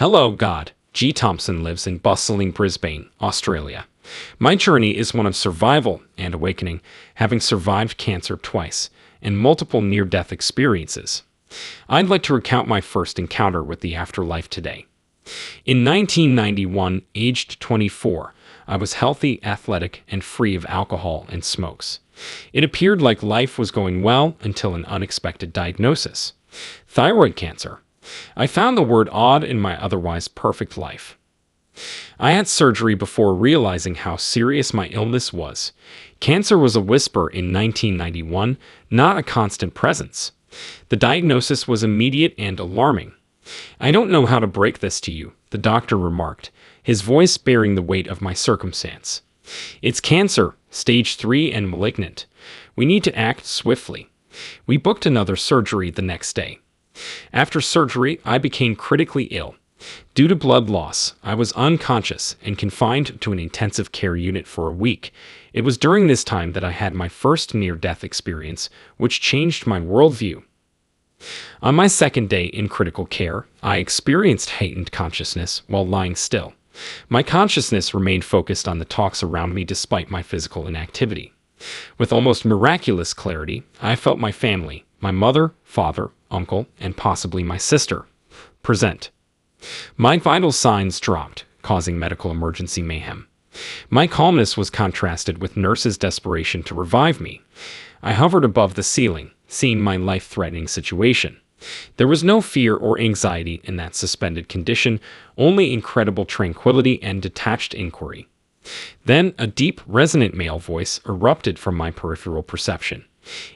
Hello, God. G. Thompson lives in bustling Brisbane, Australia. My journey is one of survival and awakening, having survived cancer twice and multiple near-death experiences. I'd like to recount my first encounter with the afterlife today. In 1991, aged 24, I was healthy, athletic, and free of alcohol and smokes. It appeared like life was going well until an unexpected diagnosis: thyroid cancer. I found the word odd in my otherwise perfect life. I had surgery before realizing how serious my illness was. Cancer was a whisper in 1991, not a constant presence. The diagnosis was immediate and alarming. "I don't know how to break this to you," the doctor remarked, his voice bearing the weight of my circumstance. "It's cancer, stage 3 and malignant. We need to act swiftly." We booked another surgery the next day. After surgery, I became critically ill. Due to blood loss, I was unconscious and confined to an intensive care unit for a week. It was during this time that I had my first near-death experience, which changed my worldview. On my second day in critical care, I experienced heightened consciousness while lying still. My consciousness remained focused on the talks around me despite my physical inactivity. With almost miraculous clarity, I felt my family, my mother, father, uncle, and possibly my sister, present. My vital signs dropped, causing medical emergency mayhem. My calmness was contrasted with nurses' desperation to revive me. I hovered above the ceiling, seeing my life-threatening situation. There was no fear or anxiety in that suspended condition, only incredible tranquility and detached inquiry. Then a deep, resonant male voice erupted from my peripheral perception.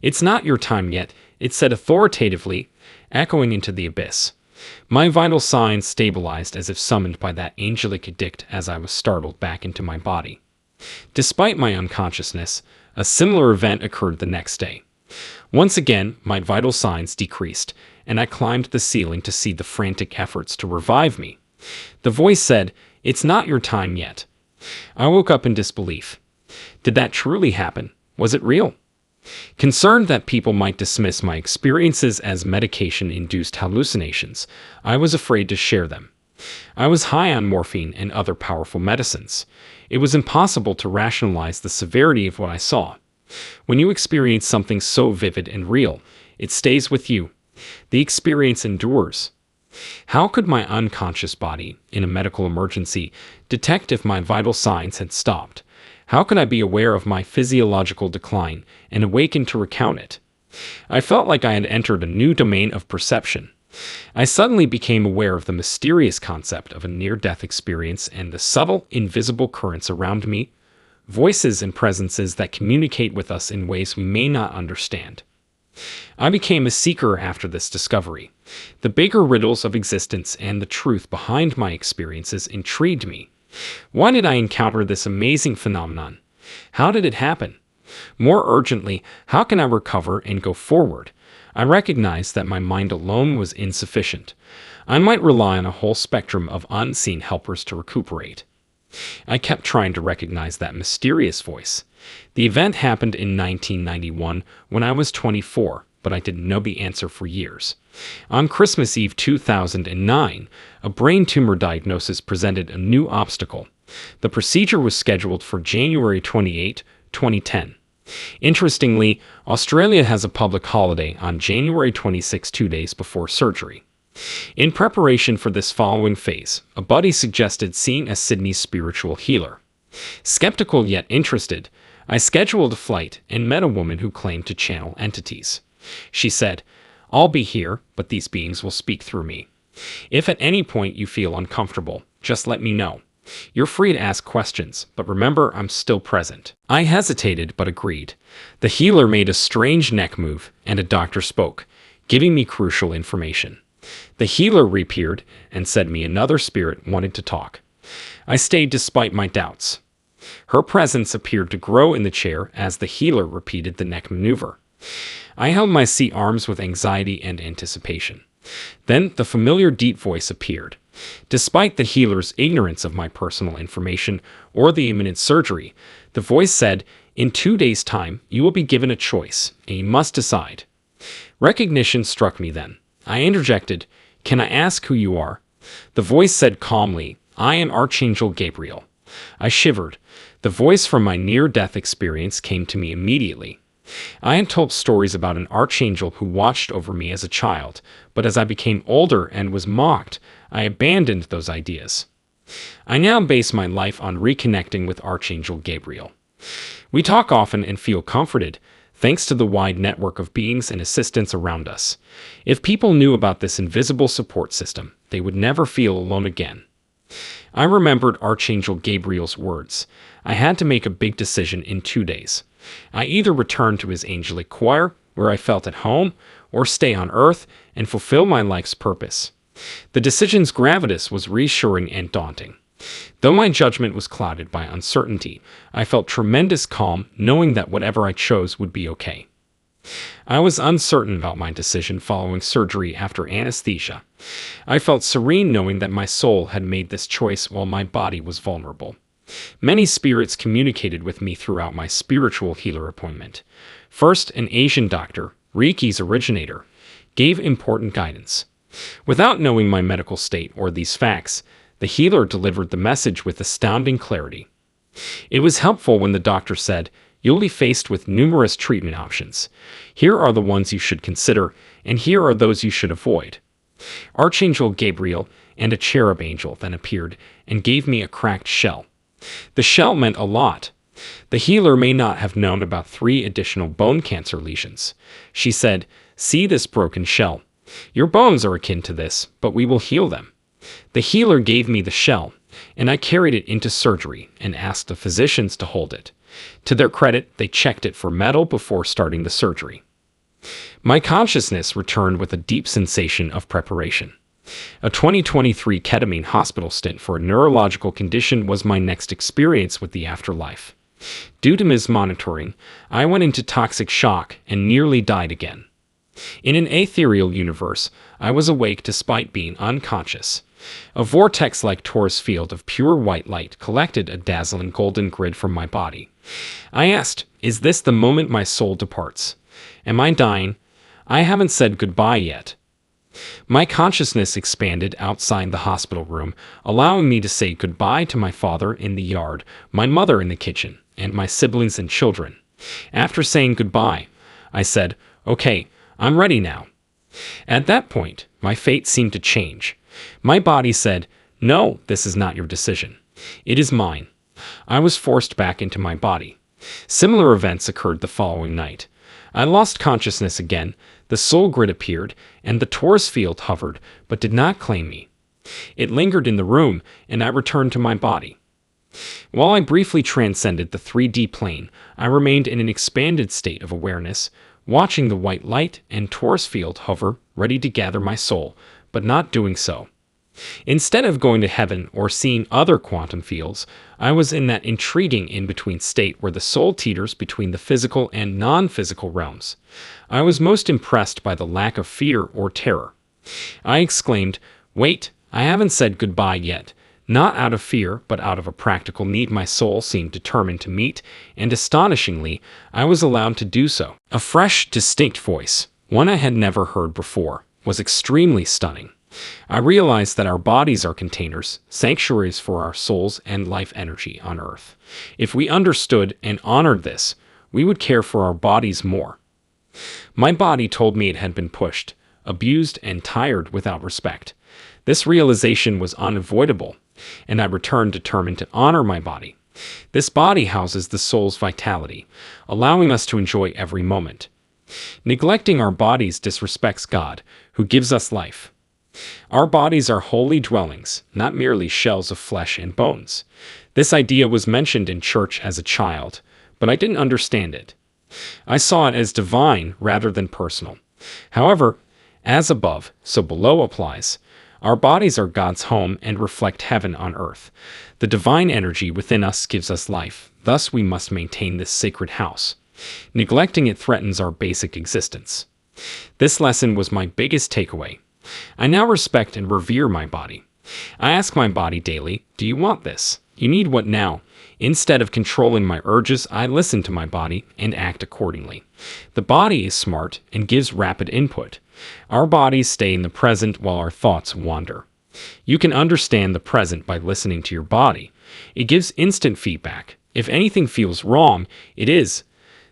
"It's not your time yet," it said authoritatively, echoing into the abyss. My vital signs stabilized as if summoned by that angelic edict as I was startled back into my body. Despite my unconsciousness, a similar event occurred the next day. Once again, my vital signs decreased, and I climbed the ceiling to see the frantic efforts to revive me. The voice said, "It's not your time yet." I woke up in disbelief. Did that truly happen? Was it real? Concerned that people might dismiss my experiences as medication-induced hallucinations, I was afraid to share them. I was high on morphine and other powerful medicines. It was impossible to rationalize the severity of what I saw. When you experience something so vivid and real, it stays with you. The experience endures. How could my unconscious body, in a medical emergency, detect if my vital signs had stopped? How could I be aware of my physiological decline and awaken to recount it? I felt like I had entered a new domain of perception. I suddenly became aware of the mysterious concept of a near-death experience and the subtle, invisible currents around me, voices and presences that communicate with us in ways we may not understand. I became a seeker after this discovery. The bigger riddles of existence and the truth behind my experiences intrigued me. Why did I encounter this amazing phenomenon? How did it happen? More urgently, how can I recover and go forward? I recognized that my mind alone was insufficient. I might rely on a whole spectrum of unseen helpers to recuperate. I kept trying to recognize that mysterious voice. The event happened in 1991 when I was 24, but I didn't know the answer for years. On Christmas Eve 2009, a brain tumor diagnosis presented a new obstacle. The procedure was scheduled for January 28, 2010. Interestingly, Australia has a public holiday on January 26, 2 days before surgery. In preparation for this following phase, a buddy suggested seeing a Sydney spiritual healer. Skeptical yet interested, I scheduled a flight and met a woman who claimed to channel entities. She said, "I'll be here, but these beings will speak through me. If at any point you feel uncomfortable, just let me know. You're free to ask questions, but remember I'm still present." I hesitated but agreed. The healer made a strange neck move, and a doctor spoke, giving me crucial information. The healer reappeared and said me another spirit wanted to talk. I stayed despite my doubts. Her presence appeared to grow in the chair as the healer repeated the neck maneuver. I held my seat arms with anxiety and anticipation. Then the familiar deep voice appeared. Despite the healer's ignorance of my personal information or the imminent surgery, the voice said, "In 2 days' time, you will be given a choice, and you must decide." Recognition struck me then. I interjected, "Can I ask who you are?" The voice said calmly, "I am Archangel Gabriel." I shivered. The voice from my near-death experience came to me immediately. I had told stories about an archangel who watched over me as a child, but as I became older and was mocked, I abandoned those ideas. I now base my life on reconnecting with Archangel Gabriel. We talk often and feel comforted, thanks to the wide network of beings and assistants around us. If people knew about this invisible support system, they would never feel alone again. I remembered Archangel Gabriel's words. I had to make a big decision in 2 days. I either return to his angelic choir, where I felt at home, or stay on Earth and fulfill my life's purpose. The decision's gravitas was reassuring and daunting. Though my judgment was clouded by uncertainty, I felt tremendous calm knowing that whatever I chose would be okay. I was uncertain about my decision following surgery after anesthesia. I felt serene knowing that my soul had made this choice while my body was vulnerable. Many spirits communicated with me throughout my spiritual healer appointment. First, an Asian doctor, Reiki's originator, gave important guidance. Without knowing my medical state or these facts, the healer delivered the message with astounding clarity. It was helpful when the doctor said, "You'll be faced with numerous treatment options. Here are the ones you should consider, and here are those you should avoid." Archangel Gabriel and a cherub angel then appeared and gave me a cracked shell. The shell meant a lot. The healer may not have known about 3 additional bone cancer lesions. She said, "See this broken shell. Your bones are akin to this, but we will heal them." The healer gave me the shell, and I carried it into surgery and asked the physicians to hold it. To their credit, they checked it for metal before starting the surgery. My consciousness returned with a deep sensation of preparation. A 2023 ketamine hospital stint for a neurological condition was my next experience with the afterlife. Due to mismonitoring, I went into toxic shock and nearly died again. In an ethereal universe, I was awake despite being unconscious. A vortex-like torus field of pure white light collected a dazzling golden grid from my body. I asked, "Is this the moment my soul departs? Am I dying? I haven't said goodbye yet." My consciousness expanded outside the hospital room, allowing me to say goodbye to my father in the yard, my mother in the kitchen, and my siblings and children. After saying goodbye, I said, "Okay, I'm ready now." At that point, my fate seemed to change. My body said, "No, this is not your decision. It is mine." I was forced back into my body. Similar events occurred the following night. I lost consciousness again, the soul grid appeared, and the torus field hovered, but did not claim me. It lingered in the room, and I returned to my body. While I briefly transcended the 3D plane, I remained in an expanded state of awareness, watching the white light and torus field hover, ready to gather my soul, but not doing so. Instead of going to heaven or seeing other quantum fields, I was in that intriguing in-between state where the soul teeters between the physical and non-physical realms. I was most impressed by the lack of fear or terror. I exclaimed, "Wait, I haven't said goodbye yet." Not out of fear, but out of a practical need my soul seemed determined to meet, and astonishingly, I was allowed to do so. A fresh, distinct voice, one I had never heard before, was extremely stunning. I realized that our bodies are containers, sanctuaries for our souls and life energy on Earth. If we understood and honored this, we would care for our bodies more. My body told me it had been pushed, abused, and tired without respect. This realization was unavoidable, and I returned determined to honor my body. This body houses the soul's vitality, allowing us to enjoy every moment. Neglecting our bodies disrespects God, who gives us life. Our bodies are holy dwellings, not merely shells of flesh and bones. This idea was mentioned in church as a child, but I didn't understand it. I saw it as divine rather than personal. However, as above, so below applies. Our bodies are God's home and reflect heaven on earth. The divine energy within us gives us life, thus we must maintain this sacred house. Neglecting it threatens our basic existence. This lesson was my biggest takeaway. I now respect and revere my body. I ask my body daily, "Do you want this? You need what now?" Instead of controlling my urges, I listen to my body and act accordingly. The body is smart and gives rapid input. Our bodies stay in the present while our thoughts wander. You can understand the present by listening to your body. It gives instant feedback. If anything feels wrong, it is.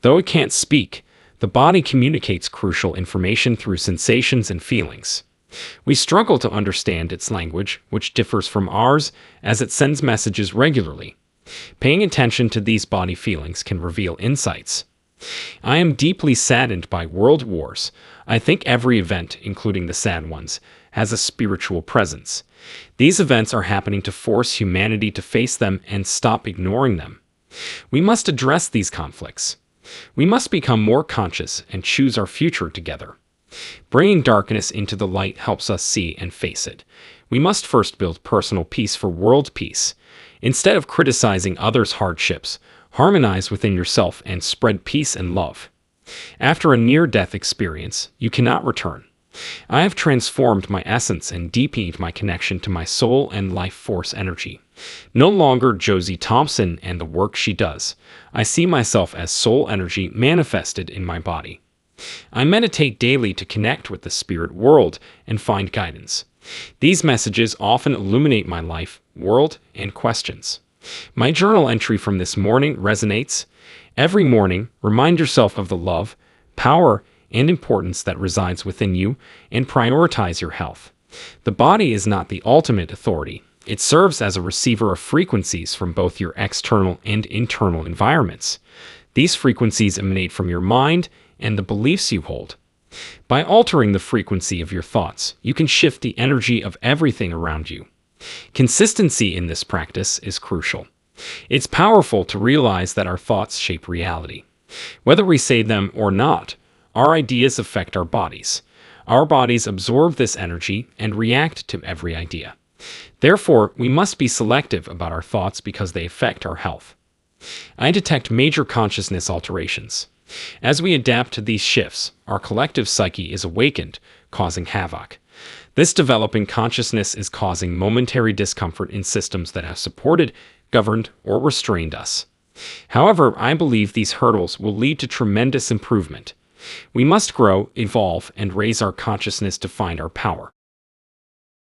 Though it can't speak, the body communicates crucial information through sensations and feelings. We struggle to understand its language, which differs from ours, as it sends messages regularly. Paying attention to these body feelings can reveal insights. I am deeply saddened by world wars. I think every event, including the sad ones, has a spiritual presence. These events are happening to force humanity to face them and stop ignoring them. We must address these conflicts. We must become more conscious and choose our future together. Bringing darkness into the light helps us see and face it. We must first build personal peace for world peace. Instead of criticizing others' hardships, harmonize within yourself and spread peace and love. After a near-death experience, you cannot return. I have transformed my essence and deepened my connection to my soul and life force energy. No longer Josie Thompson and the work she does. I see myself as soul energy manifested in my body. I meditate daily to connect with the spirit world and find guidance. These messages often illuminate my life, world, and questions. My journal entry from this morning resonates. Every morning, remind yourself of the love, power, and importance that resides within you, and prioritize your health. The body is not the ultimate authority. It serves as a receiver of frequencies from both your external and internal environments. These frequencies emanate from your mind and the beliefs you hold. By altering the frequency of your thoughts, you can shift the energy of everything around you. Consistency in this practice is crucial. It's powerful to realize that our thoughts shape reality. Whether we say them or not, our ideas affect our bodies. Our bodies absorb this energy and react to every idea. Therefore, we must be selective about our thoughts because they affect our health. I detect major consciousness alterations. As we adapt to these shifts, our collective psyche is awakened, causing havoc. This developing consciousness is causing momentary discomfort in systems that have supported, governed, or restrained us. However, I believe these hurdles will lead to tremendous improvement. We must grow, evolve, and raise our consciousness to find our power.